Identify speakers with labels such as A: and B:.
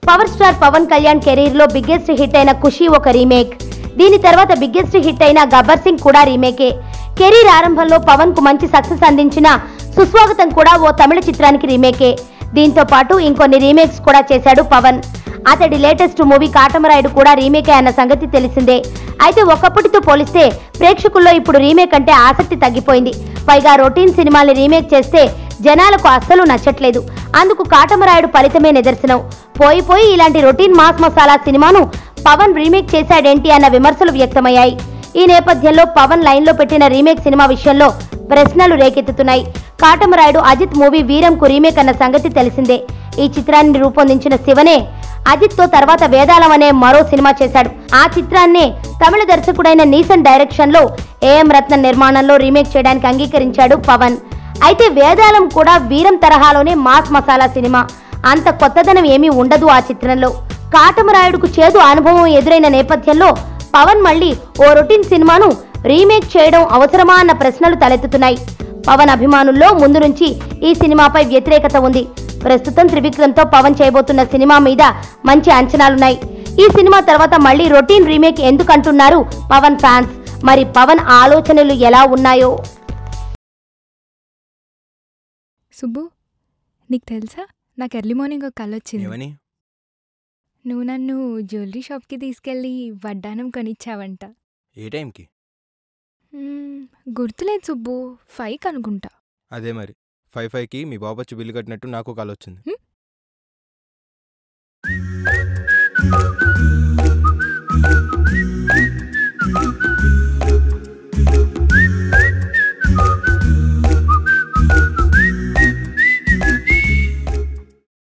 A: Power star Pawan Kalyan career లో biggest hit అయిన ఖుషి ఒక రీమేక్. దీని తర్వాత బిగ్గెస్ట్ హిట్ అయిన గబ్బర్ సింగ్ కూడా రీమేకే. కెరీర్ ఆరంభంలో పవన్ కు మంచి సక్సెస్ అందించిన సుస్వాగతం కూడా ఓ తమిళ చిత్రానికి రీమేకే. దీంతో పాటు ఇంకొన్ని రీమేక్స్ కూడా చేశాడు పవన్. అతడి లేటెస్ట్ మూవీ కాటమరాయుడు కూడా రీమేకే అన్న సంగతి తెలిసిందే. అయితే ఒకప్పటితో పోలిస్తే ప్రేక్షకుల్లో ఇప్పుడు రీమేక్ అంటే ఆసక్తి తగ్గిపోయింది. పైగా రొటీన్ సినిమాల్ని రీమేక్ చేస్తే జనాలకు అస్సలు నచ్చట్లేదు. అందుకు కాటమరాయుడు ఫలితమే నిదర్శనం. పోయి ఇలాంటి రొటీన్ మాస్ మసాలా సినిమాను పవన్ రీమేక్ చేశాడేంటి అన్న విమర్శలు వ్యక్తమయ్యాయి. ఈ నేపథ్యంలో పవన్ లైన్లో పెట్టిన రీమేక్ సినిమా విషయంలో ప్రశ్నలు రేకెత్తుతున్నాయి. కాటమరాయుడు అజిత్ మూవీ వీరంకు రీమేక్ అన్న సంగతి తెలిసిందే. ఈ చిత్రాన్ని రూపొందించిన శివనే అజిత్ తో తర్వాత వేదాలం అనే మరో సినిమా చేశాడు. ఆ చిత్రాన్నే తమిళ దర్శకుడైన నీసన్ డైరెక్షన్ లో ఏఎం రత్నం నిర్మాణంలో రీమేక్ చేయడానికి అంగీకరించాడు పవన్. అయితే వేదాలం కూడా వీరం తరహాలోనే మాస్ మసాలా సినిమా. అంత కొత్తదనం ఏమీ ఉండదు ఆ చిత్రంలో. కాటమరాయుడుకు చేదు అనుభవం ఎదురైన నేపథ్యంలో పవన్ మళ్ళీ ఓ రొటీన్ సినిమాను రీమేక్ చేయడం అవసరమా అన్న ప్రశ్నలు తలెత్తుతున్నాయి. పవన్ అభిమానుల్లో ముందు నుంచి ఈ సినిమాపై వ్యతిరేకత ఉంది. ప్రస్తుతం త్రివిక్రమ్తో పవన్ చేయబోతున్న సినిమా మీద మంచి అంచనాలున్నాయి. ఈ సినిమా తర్వాత మళ్ళీ రొటీన్ రీమేక్ ఎందుకంటున్నారు పవన్ ఫ్యాన్స్. మరి పవన్ ఆలోచనలు ఎలా ఉన్నాయో.
B: సుబ్బు, నీకు తెలుసా, నాకు ఎర్లీ మార్నింగ్ ఒక కల వచ్చింది. నువ్వు నన్ను జ్యువెలరీ షాప్కి తీసుకెళ్ళి వడ్డానం కొనిచ్చావంట.
C: ఏ టైంకి?
B: గుర్తులేదు సుబ్బు, 5 అనుకుంటా.
C: అదే మరి 5కి మీ బాబు వచ్చి బిల్లు కట్టినట్టు నాకు కాల్ వచ్చింది.